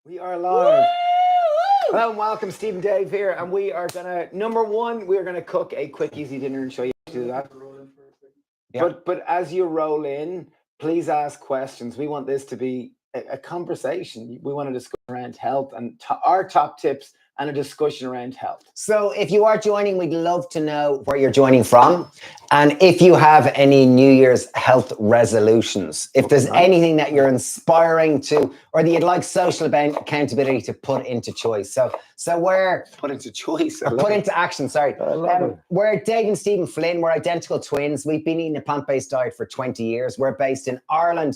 We are live. Hello and welcome, Steve and Dave here, and we are gonna we are gonna cook a quick, easy dinner and show you how to do that. Yeah. But as you roll in, please ask questions. We want this to be a conversation. We want to discuss around health and our top tips and a discussion around health. So if you are joining, we'd love to know where you're joining from. And if you have any New Year's health resolutions, if there's anything that you're inspiring to, or that you'd like social accountability to put into choice. So we're... Put into choice. Put into action, sorry. We're Dave and Stephen Flynn. We're identical twins. We've been eating a plant-based diet for 20 years. We're based in Ireland,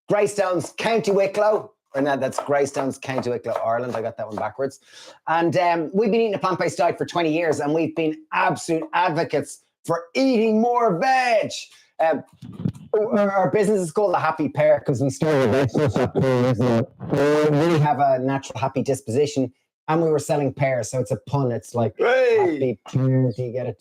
Greystones, County Wicklow. Or no, that's Greystones, County Wicklow, Ireland. I got that one backwards. And we've been eating a plant-based diet for 20 years, and we've been absolute advocates for eating more veg. Our business is called the Happy Pear because we started vegetables. We really have a natural happy disposition, and we were selling pears, so it's a pun. It's like happy pear. Do you get it?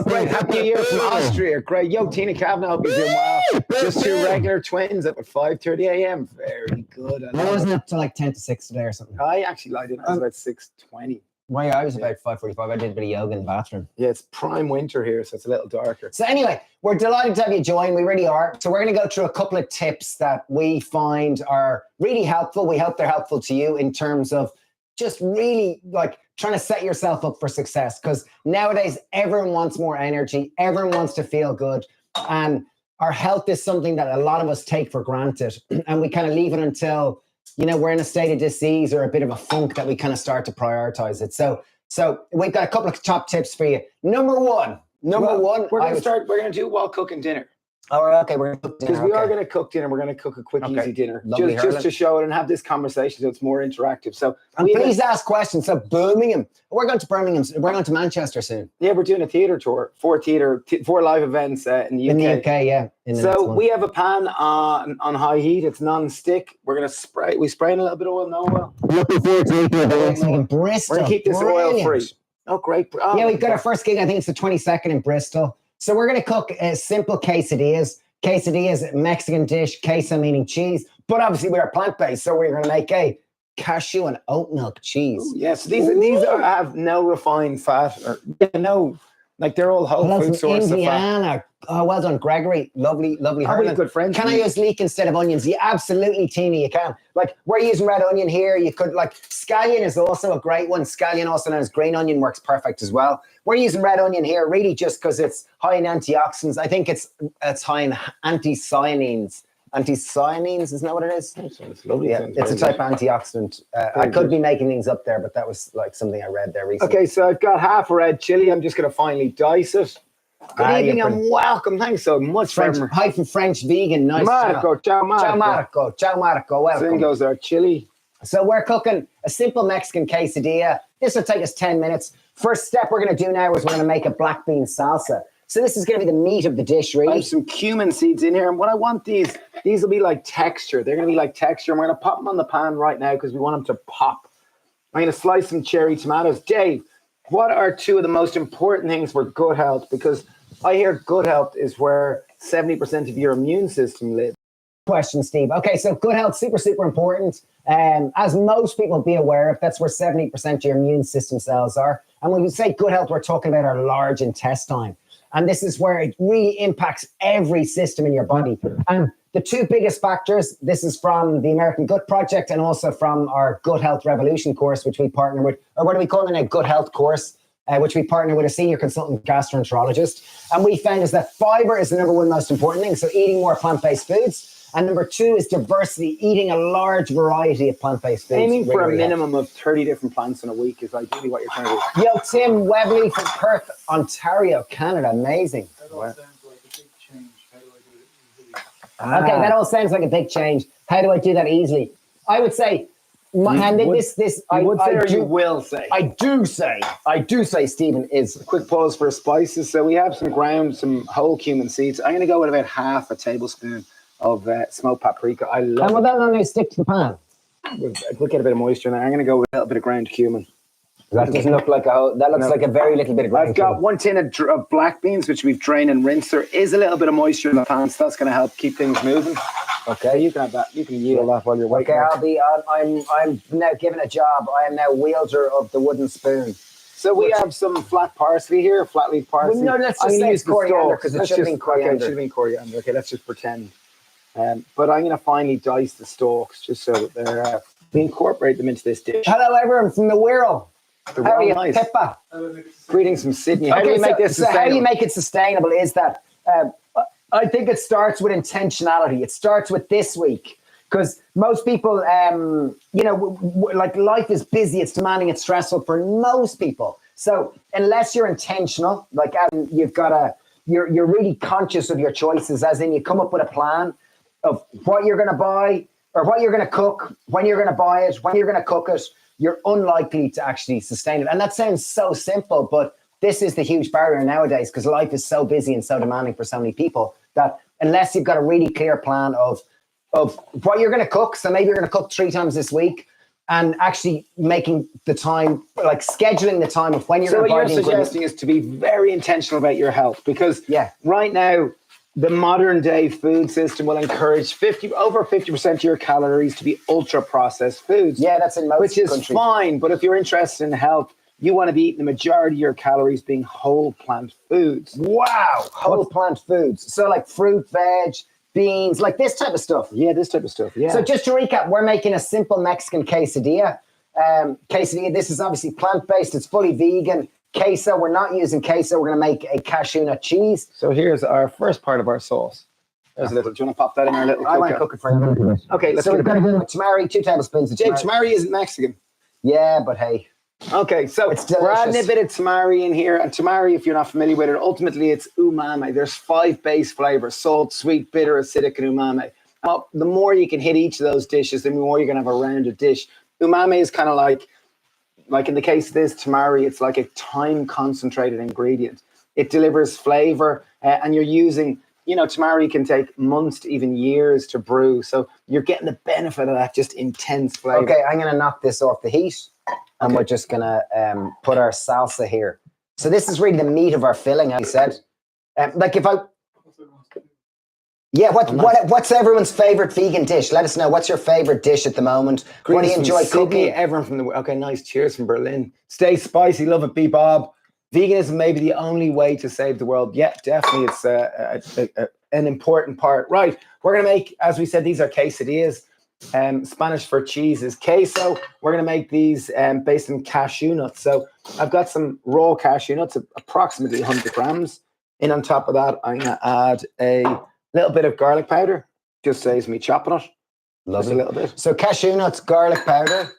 Great, happy year from Austria. Great. Yo, Tina Kavanagh, hope you're doing well. Just two regular twins at 5:30 a.m. Very good. I wasn't up to like 10 to 6 today or something. I actually lied in. I was about 6:20. Well, yeah, I was about 5:45. I did a bit of yoga in the bathroom. Yeah, it's prime winter here, so it's a little darker. So anyway, we're delighted to have you join. We really are. So we're going to go through a couple of tips that we find are really helpful. We hope they're helpful to you in terms of just really like trying to set yourself up for success. Because nowadays, everyone wants more energy. Everyone wants to feel good. And our health is something that a lot of us take for granted. And we kind of leave it until... we're in a state of disease or a bit of a funk that we kind of start to prioritize it. So we've got a couple of top tips for you. Number one, we're going to do while cooking dinner. Oh, okay, we're going to cook dinner. Because we are going to cook dinner. We're going to cook a quick, easy dinner. Just to show it and have this conversation so it's more interactive. So please ask questions. So Birmingham. We're going to Birmingham. We're going to Manchester soon. Yeah, we're doing a theatre tour. 4 live events in the UK. In the UK, yeah. So we have a pan on high heat. It's non-stick. We're going to spray. We spraying a little bit of oil now, Will? Looking forward to it. Bristol. We're going to keep this oil-free. Oh, great. Oh, yeah, we've got our first gig. I think it's the 22nd in Bristol. So we're going to cook simple quesadillas. Quesadillas, Mexican dish, queso meaning cheese. But obviously we're plant-based, so we're going to make a cashew and oat milk cheese. Ooh, yes, these have no refined fat. They're all whole food sources of fat. Oh, well done, Gregory. Lovely. Are we good friends? Can I use leek instead of onions? Yeah, absolutely, Tina, you can. Like, we're using red onion here. You could, scallion is also a great one. Scallion, also known as green onion, works perfect as well. We're using red onion here, really just because it's high in antioxidants. I think it's high in anthocyanins. Anthocyanins, isn't that what it is? It's lovely. Yeah, it's a type of antioxidant. I could be making things up there, but that was something I read there recently. Okay, so I've got half a red chili. I'm just going to finally dice it. Good evening and welcome. Thanks so much. Hi from French Vegan. Nice. Ciao Marco. Welcome. So goes our chili. So we're cooking a simple Mexican quesadilla. This will take us 10 minutes. First step we're going to do now is we're going to make a black bean salsa. So this is going to be the meat of the dish, really. I have some cumin seeds in here. And what I want these will be like texture. They're going to be like texture. And we're going to pop them on the pan right now because we want them to pop. I'm going to slice some cherry tomatoes. Dave, what are two of the most important things for good health? Because I hear good health is where 70% of your immune system lives. Question, Steve. Okay, so good health, super, super important. As most people be aware of, that's where 70% of your immune system cells are. And when we say good health, we're talking about our large intestine. And this is where it really impacts every system in your body. And the two biggest factors, this is from the American Gut Project and also from our Gut Health Revolution course, which we partner with, or what do we call it, a Gut Health course, which we partner with a senior consultant gastroenterologist. And we found is that fiber is the number one most important thing. So eating more plant-based foods. And number two is diversity, eating a large variety of plant-based foods. Aiming for a minimum of 30 different plants in a week is ideally what you're trying to do. Yo, Tim Webley from Perth, Ontario, Canada. Amazing. That all sounds like a big change. How do I do it easily? Okay, that all sounds like a big change. How do I do that easily? I would say, I do say, Stephen, is... A quick pause for spices. So we have some whole cumin seeds. I'm going to go with about half a tablespoon of smoked paprika. I love it. And will that only stick to the pan? We'll get a bit of moisture in there. I'm going to go with a little bit of ground cumin. That doesn't look like that looks like a very little bit of I've got 1 tin of black beans, which we've drained and rinsed. There is a little bit of moisture in the pan, so that's going to help keep things moving. Okay, you can have that. You can yield that while you're waiting. Okay, I'm now given a job. I am now wielder of the wooden spoon. So we have some flat parsley here, flat leaf parsley. Well, no, let's just say it's coriander because it should have been coriander. Okay, it should have been coriander. Okay, let's just pretend. But I'm going to finally dice the stalks just so that they're we incorporate them into this dish. Hello, everyone from the Wirral. How are you, nice. Pippa? Greetings from Sydney. How do you make this sustainable? How do you make it sustainable is that I think it starts with intentionality. It starts with this week. Because most people, like life is busy, it's demanding, it's stressful for most people. So unless you're intentional, like you're really conscious of your choices, as in you come up with a plan of what you're going to buy or what you're going to cook, when you're going to buy it, when you're going to cook it, you're unlikely to actually sustain it. And that sounds so simple, but this is the huge barrier nowadays because life is so busy and so demanding for so many people that unless you've got a really clear plan of what you're going to cook, so maybe you're going to cook 3 times this week, and actually making the time, like scheduling the time of when you're going to buy the ingredients. So what you're suggesting is to be very intentional about your health, because right now, the modern day food system will encourage over 50% of your calories to be ultra processed foods. Yeah, that's in most countries. Which is countries. Fine, but if you're interested in health, you want to be eating the majority of your calories being whole plant foods. Wow, whole plant foods. So like fruit, veg, beans, like this type of stuff. Yeah, this type of stuff. Yeah. So just to recap, we're making a simple Mexican quesadilla. This is obviously plant-based. It's fully vegan. Queso, we're not using queso. We're going to make a cashew nut cheese. So here's our first part of our sauce. There's a little. Do you want to pop that in our little cooker? I might cook it for you. Okay, let's so we're going to do tamari, 2 tablespoons of tamari. Tamari isn't Mexican. Yeah, but hey. Okay, so we're adding a bit of tamari in here. And tamari, if you're not familiar with it, ultimately it's umami. There's 5 base flavors: salt, sweet, bitter, acidic, and umami. The more you can hit each of those dishes, the more you're going to have a rounded dish. Umami is kind of like in the case of this tamari, it's like a time concentrated ingredient. It delivers flavor, and you're using, tamari can take months to even years to brew. So you're getting the benefit of that just intense flavor. Okay, I'm going to knock this off the heat. And we're just going to put our salsa here. So this is really the meat of our filling, as you said. What's everyone's favorite vegan dish? Let us know. What's your favorite dish at the moment? What do you enjoy cooking? Everyone from okay, nice. Cheers from Berlin. Stay spicy. Love it, Bob. Veganism may be the only way to save the world. Yeah, definitely. It's an important part. Right. We're going to make, as we said, these are quesadillas. Spanish for cheese is queso. We're going to make these based on cashew nuts. So I've got some raw cashew nuts, approximately 100 grams. And on top of that, I'm going to add a little bit of garlic powder. Just saves me chopping it. Just a little bit. So cashew nuts, garlic powder.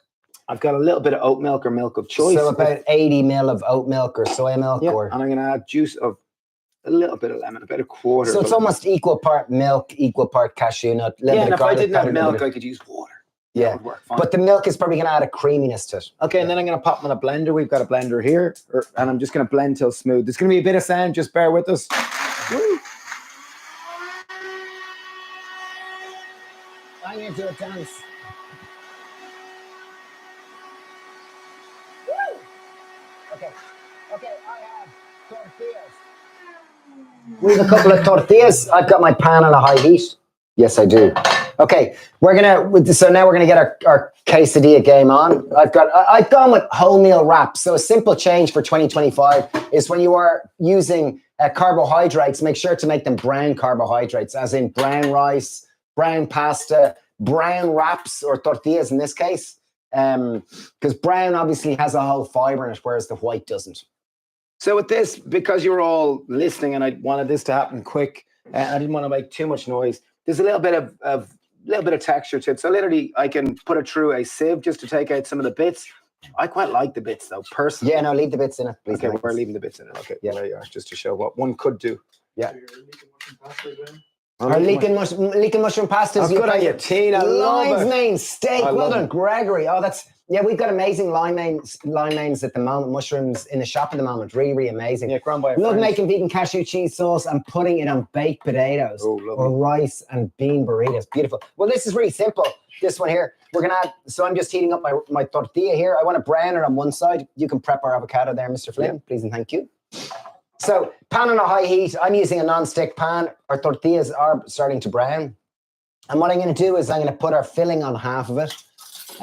I've got a little bit of oat milk or milk of choice. So about 80 ml of oat milk or soy milk. Yeah, and I'm going to add juice of a little bit of lemon, about a quarter. So it's almost equal part milk, equal part cashew nut. And if I didn't have milk, I could use water. Yeah, that would work fine. But the milk is probably going to add a creaminess to it. Okay, and then I'm going to pop them in a blender. We've got a blender here, and I'm just going to blend till smooth. There's going to be a bit of sound. Just bear with us. Woo. I'm going to do a dance. Woo! Okay, I have tortillas. We have a couple of tortillas. I've got my pan on a high heat. Yes, I do. Okay, so now we're gonna get our quesadilla game on. I've gone with wholemeal wraps. So a simple change for 2025 is when you are using carbohydrates, make sure to make them brown carbohydrates, as in brown rice, brown pasta, brown wraps or tortillas in this case. Because brown obviously has a whole fiber in it, whereas the white doesn't. So with this, because you're all listening and I wanted this to happen quick, and I didn't want to make too much noise, there's a little bit of texture to it. So literally I can put it through a sieve just to take out some of the bits. I quite like the bits though, personally. Yeah, no, leave the bits in it, please. Okay, we're leaving the bits in it. Okay, yeah, there you are, just to show what one could do. Yeah. Our leek and mushroom pasta is good on you, Tina. Lion's mane steak. Well done, Gregory. Oh, Yeah, we've got amazing limeanes at the moment, mushrooms in the shop at the moment. Really, really amazing. Yeah, grown by a Love friend. making vegan cashew cheese sauce and putting it on baked potatoes or rice and bean burritos. Beautiful. Well, this is really simple. This one here, we're going to add, so I'm just heating up my tortilla here. I want to brown it on one side. You can prep our avocado there, Mr. Flynn, please and thank you. So pan on a high heat. I'm using a non-stick pan. Our tortillas are starting to brown. And what I'm going to do is I'm going to put our filling on half of it.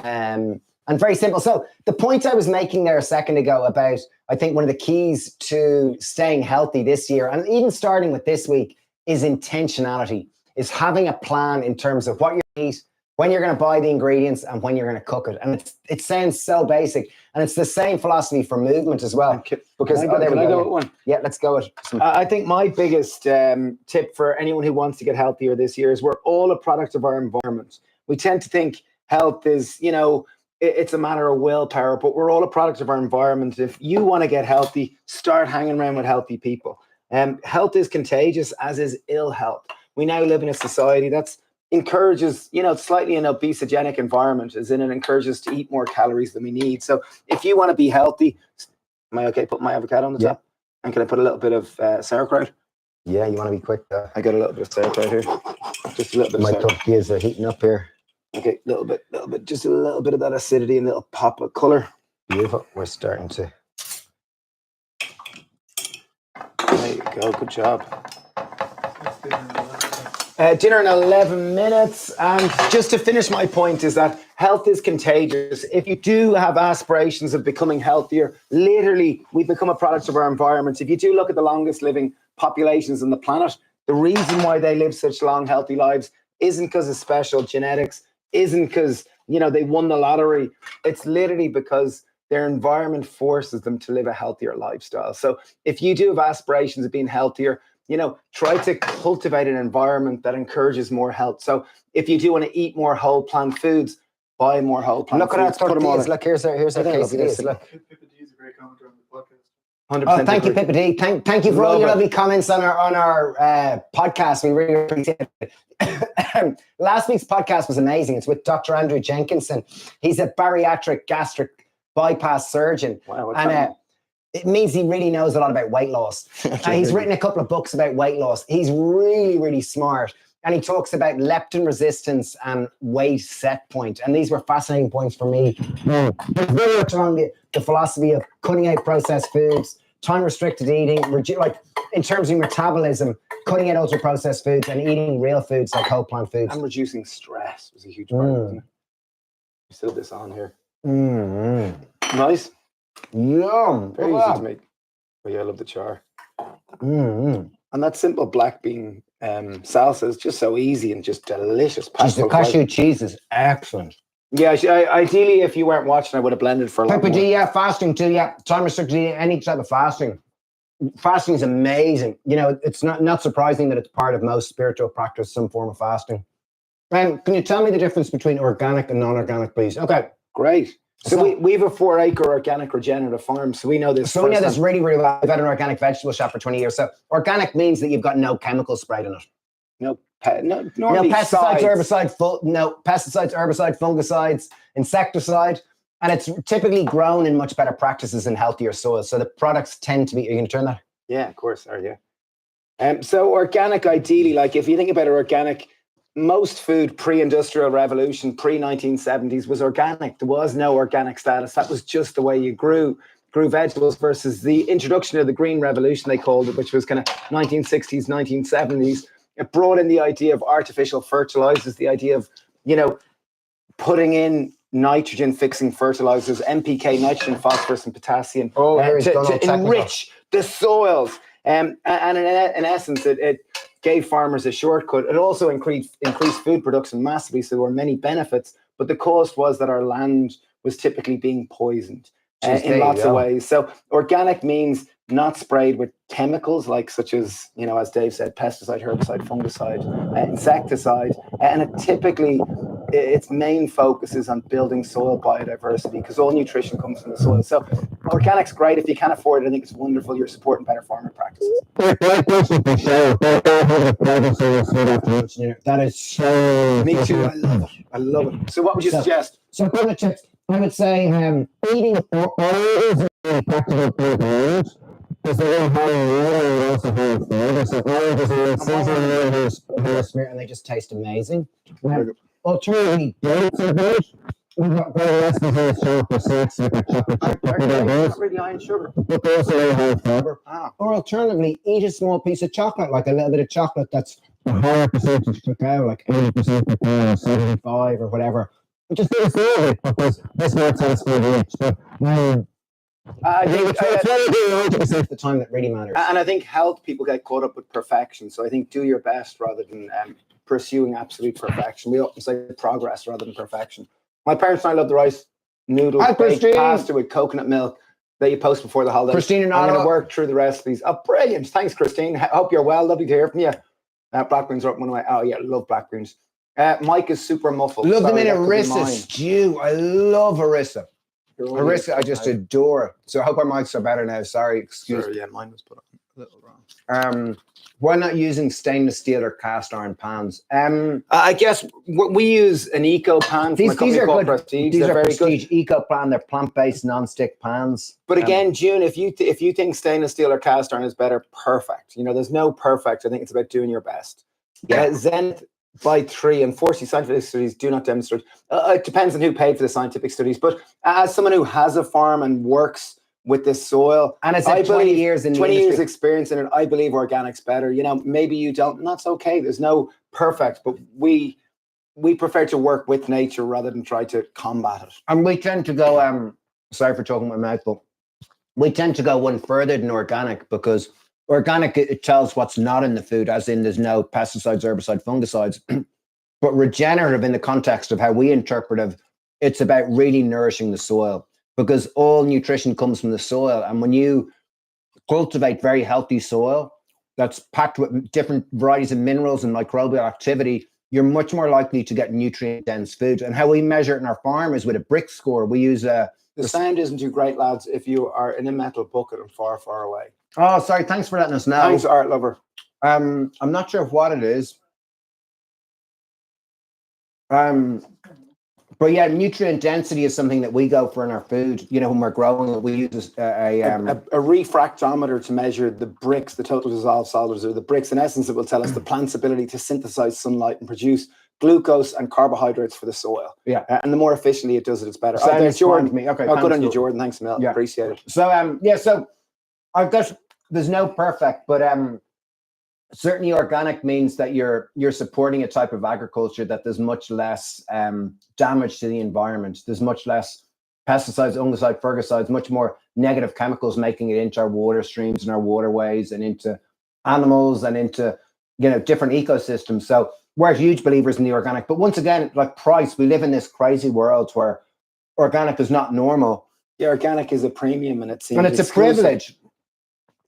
And very simple. So the point I was making there a second ago about, I think one of the keys to staying healthy this year, and even starting with this week, is intentionality, is having a plan in terms of what you eat, when you're going to buy the ingredients, and when you're going to cook it. And it sounds so basic. And it's the same philosophy for movement as well. Can I go with one? Yeah, let's go with some. I think my biggest tip for anyone who wants to get healthier this year is we're all a product of our environment. We tend to think health is, it's a matter of willpower, but we're all a product of our environment. If you want to get healthy, start hanging around with healthy people. Health is contagious, as is ill health. We now live in a society that's encourages, slightly an obesogenic environment, as in it encourages to eat more calories than we need. So if you want to be healthy, am I okay put my avocado on the top? And can I put a little bit of sauerkraut? Yeah, you want to be quick though. I got a little bit of sauerkraut here. Just a little bit. My tortillas are heating up here. Okay, little bit, just a little bit of that acidity and a little pop of color. Beautiful. We're starting to. There you go. Good job. Dinner in 11 minutes. And just to finish my point is that health is contagious. If you do have aspirations of becoming healthier, literally we become a product of our environment. If you do look at the longest living populations on the planet, the reason why they live such long, healthy lives isn't because of special genetics, isn't because, they won the lottery. It's literally because their environment forces them to live a healthier lifestyle. So if you do have aspirations of being healthier, try to cultivate an environment that encourages more health. So if you do want to eat more whole plant foods, buy more whole plant foods. Look at our tortillas. Look, here's our quesadillas. Look. Pippa D is a great commenter on the podcast. 100% Oh, thank you, Pippa D. Thank you for all your lovely comments on our podcast. We really appreciate it. Last week's podcast was amazing. It's with Dr. Andrew Jenkinson. He's a bariatric gastric bypass surgeon. Wow, and it means he really knows a lot about weight loss. He's written a couple of books about weight loss. He's really, really smart. And he talks about leptin resistance and weight set point. And these were fascinating points for me. It's on the philosophy of cutting out processed foods, time-restricted eating, like in terms of metabolism, cutting out ultra-processed foods and eating real foods like whole plant foods. And reducing stress was a huge part of it, isn't it? Still this on here. Nice. Yum. Very easy to make. Oh yeah, I love the char. And that simple black bean salsa is just so easy and just delicious. The cashew cheese is excellent. Yeah, ideally, if you weren't watching, I would have blended for a lot more. Yeah, fasting too. Yeah, time restricted eating, any type of fasting. Fasting is amazing. It's not surprising that it's part of most spiritual practice, some form of fasting. Can you tell me the difference between organic and non-organic, please? Okay, great. So we have a 4-acre organic regenerative farm, so we know this. So we know this really, really well. I've had an organic vegetable shop for 20 years. So organic means that you've got no chemicals sprayed in it. No pesticides, herbicides, fungicides, insecticide. And it's typically grown in much better practices and healthier soils. So the products tend to be, are you going to turn that? Yeah, of course. So organic, ideally, like if you think about organic, most food pre-industrial revolution, pre-1970s was organic. There was no organic status. That was just the way you grew vegetables versus the introduction of the green revolution, they called it, which was kind of 1960s, 1970s. It brought in the idea of artificial fertilizers, the idea of, putting in nitrogen fixing fertilizers, NPK, nitrogen, phosphorus, and potassium to enrich the soils. And in essence, it gave farmers a shortcut. It also increased food production massively, so there were many benefits. But the cost was that our land was typically being poisoned in lots of ways. So organic means not sprayed with chemicals such as, as Dave said, pesticide, herbicide, fungicide, insecticide. And it typically, its main focus is on building soil biodiversity because all nutrition comes from the soil. So organic's great. If you can't afford it, I think it's wonderful. You're supporting better farming practices. That is so... Me too. I love it. So what would you suggest? So equivalent chips. I would say eating is a practical thing to use. Because they're going to have water and also have flavor. So oranges and seasoning and they just taste amazing. Alternatively, dates are good. We've got great recipes here for snacks with chocolate chip. Not really high in sugar. But they also really high fiber. Or alternatively, eat a small piece of chocolate, like a little bit of chocolate that's a higher percentage cacao, like 80% cacao or 75 or whatever. Which is still good because this might satisfy the itch. But I think it's what you do 90% of the time that really matters. And I think health people get caught up with perfection. So I think do your best rather than pursuing absolute perfection. We often say progress rather than perfection. My parents and I love the rice noodles, baked pasta with coconut milk that you post before the holidays. Christine and I'm going to work through the recipes. Oh, brilliant. Thanks, Christine. Hope you're well. Lovely to hear from you. Black beans are up one of my... Oh, yeah, love black beans. Mike is super muffled. Love them in harissa stew. I love harissa. Harissa, I just adore it. So I hope our mics are better now. Sorry, excuse me. Yeah, mine was put on a little wrong. Why not using stainless steel or cast iron pans? I guess we use an eco pan. These are good. Prestige. These They're are very Prestige good. eco pan. They're plant-based non-stick pans. But again, June, if you think stainless steel or cast iron is better, perfect. You know, there's no perfect. I think it's about doing your best. Yeah. Zenith by 3, unfortunately, scientific studies do not demonstrate. It depends on who paid for the scientific studies. But as someone who has a farm and works with this soil, and it's like 20 years in the 20 industry. years experience in it, I believe organic's better. You know, maybe you don't, and that's okay. There's no perfect, but we prefer to work with nature rather than try to combat it. And we tend to go, sorry for talking my mouth, but we tend to go one further than organic because organic, it tells what's not in the food, as in there's no pesticides, herbicides, fungicides. But regenerative in the context of how we interpret it, it's about really nourishing the soil because all nutrition comes from the soil. And when you cultivate very healthy soil that's packed with different varieties of minerals and microbial activity, you're much more likely to get nutrient-dense food. And how we measure it in our farm is with a brick score. We use the sound isn't too great, lads, if you are in a metal bucket and far, far away. Oh, sorry. Thanks for letting us know. Thanks, art lover. I'm not sure what it is. But yeah, nutrient density is something that we go for in our food. You know, when we're growing it, we use a refractometer to measure the bricks, the total dissolved solids, or the bricks. In essence, it will tell us the plant's ability to synthesize sunlight and produce glucose and carbohydrates for the soil. Yeah. And the more efficiently it does it, it's better. So there's Jordan. Me. Okay. Oh, good on you, Jordan. Thanks, Mel. Yeah. Appreciate it. So so I guess there's no perfect, but certainly organic means that you're supporting a type of agriculture that there's much less damage to the environment. There's much less pesticides, fungicides, fungicides, much more negative chemicals making it into our water streams and our waterways and into animals and into, you know, different ecosystems. So we're huge believers in the organic. But once again, like price, we live in this crazy world where organic is not normal. Yeah, organic is a premium and it's a privilege.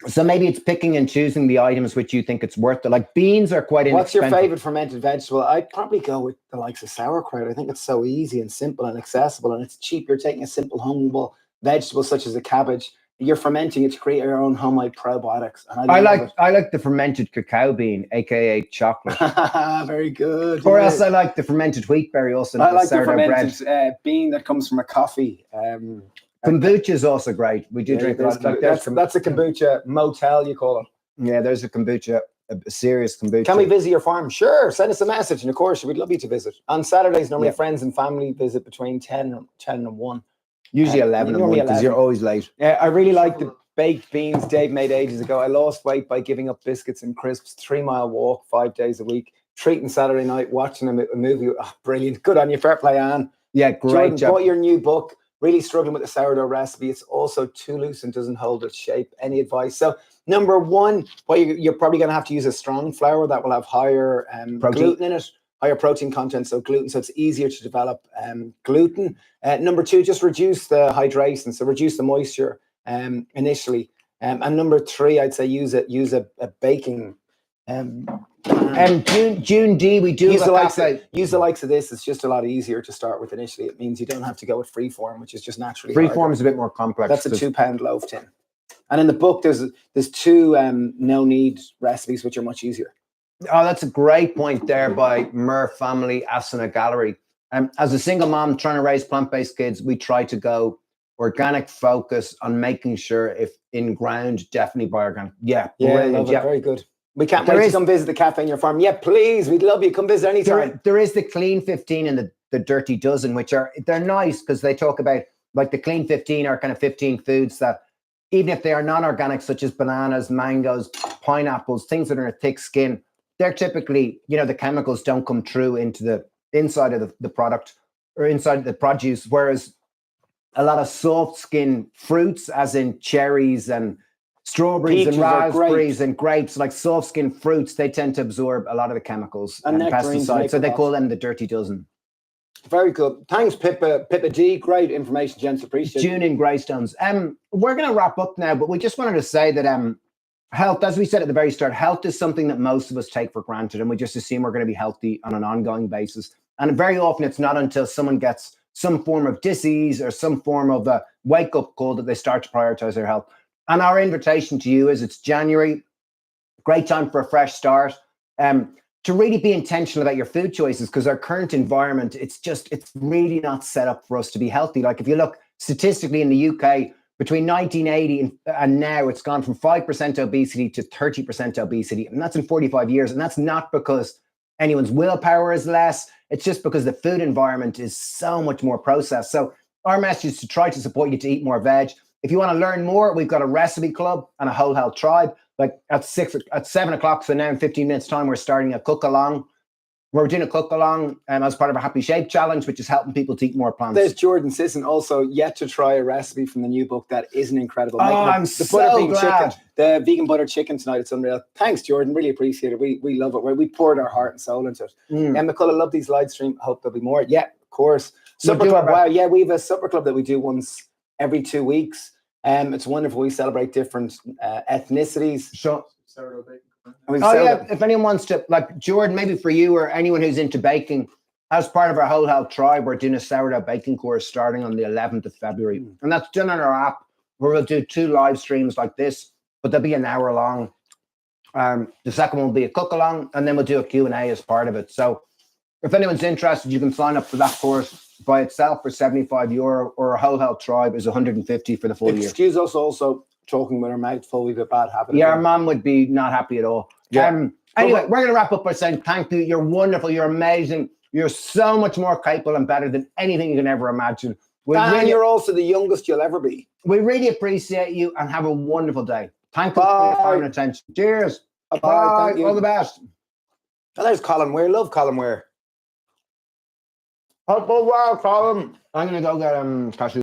So maybe it's picking and choosing the items which you think it's worth it. Like beans are quite inexpensive. What's your favorite fermented vegetable? I'd probably go with the likes of sauerkraut. I think it's so easy and simple and accessible and it's cheap. You're taking a simple, humble vegetable such as a cabbage. You're fermenting it to create your own homemade probiotics. And I like the fermented cacao bean, aka chocolate. Very good. Or else I like the fermented wheat berry, also. I like the fermented bean that comes from a coffee. Kombucha is also great. We do drink that's a kombucha motel, you call it. Yeah, there's a kombucha, a serious kombucha. Can we visit your farm? Sure, send us a message, and of course, we'd love you to visit. On Saturdays, normally friends and family visit between 10 and 1. Usually 11 and 1, because you're always late. Yeah, I really like the baked beans Dave made ages ago. I lost weight by giving up biscuits and crisps, 3-mile walk, 5 days a week, treating Saturday night, watching a movie. Oh, brilliant. Good on you. Fair play, Anne. Yeah, great Jordan, job. bought your new book. Really struggling with the sourdough recipe. It's also too loose and doesn't hold its shape. Any advice? So number one, well, you're probably going to have to use a strong flour that will have higher gluten in it, higher protein content, so gluten, so it's easier to develop gluten. Number two, just reduce the hydration, so reduce the moisture initially. And number three, I'd say use a baking June D, we do use the likes of this. It's just a lot easier to start with initially. It means you don't have to go with freeform, which is just naturally freeform is a bit more complex. That's a 2-pound loaf tin. And in the book, there's two no knead recipes which are much easier. Oh, that's a great point there by Mer Family Asana Gallery. As a single mom trying to raise plant-based kids, we try to go organic focus on making sure if in ground, definitely buy organic. Yeah, love it. Very good. We can't wait to come visit the cafe in your farm. Yeah, please. We'd love you. Come visit anytime. There is the Clean 15 and the Dirty Dozen, which they're nice because they talk about like the Clean 15 are kind of 15 foods that even if they are non-organic, such as bananas, mangoes, pineapples, things that are in a thick skin, they're typically, the chemicals don't come through into the inside of the product or inside the produce, whereas a lot of soft skin fruits, as in cherries and strawberries Peaches and raspberries and grapes, like soft skin fruits, they tend to absorb a lot of the chemicals and pesticides. So they call them the Dirty Dozen. Very good. Thanks, Pippa D. Great information, gents. Appreciate it. Tune in, Greystones. We're going to wrap up now, but we just wanted to say that health, as we said at the very start, health is something that most of us take for granted, and we just assume we're going to be healthy on an ongoing basis. And very often it's not until someone gets some form of disease or some form of a wake-up call that they start to prioritize their health. And our invitation to you is it's January, great time for a fresh start, to really be intentional about your food choices, because our current environment, it's really not set up for us to be healthy. Like if you look statistically in the UK, between 1980 and now, it's gone from 5% obesity to 30% obesity. And that's in 45 years. And that's not because anyone's willpower is less. It's just because the food environment is so much more processed. So our message is to try to support you to eat more veg. If you want to learn more, we've got a recipe club and a whole health tribe. Like at 7 o'clock, so now in 15 minutes time, we're starting a cook along. We're doing a cook along as part of a Happy Shape Challenge, which is helping people to eat more plants. There's Jordan Sisson also yet to try a recipe from the new book that is an incredible. I'm so glad. The vegan butter chicken tonight, it's unreal. Thanks, Jordan. Really appreciate it. We love it. We poured our heart and soul into it. And McCullough, love these live stream. Hope there'll be more. Yeah, of course. Supper club. Wow. Yeah, we have a supper club that we do once every 2 weeks. It's wonderful. We celebrate different ethnicities. Sure. Sourdough bacon. If anyone wants to, like Jordan, maybe for you or anyone who's into baking, as part of our whole health tribe, we're doing a sourdough baking course starting on the 11th of February. And that's done on our app, where we'll do 2 live streams like this, but they'll be an hour long. The second one will be a cook along, and then we'll do a Q&A as part of it. So if anyone's interested, you can sign up for that course by itself for €75, or a whole health tribe is 150 for the full year. Excuse us also talking with our mouth full. We've a bad habit. Yeah, our mom would be not happy at all. Yeah. Anyway, we're going to wrap up by saying thank you. You're wonderful. You're amazing. You're so much more capable and better than anything you can ever imagine. And you're also the youngest you'll ever be. We really appreciate you, and have a wonderful day. Thank you for your time and attention. Cheers. Bye. All the best. Oh, there's Colin Ware. Love Colin Ware. Oh, wow, Colin. I'm going to go get cashew.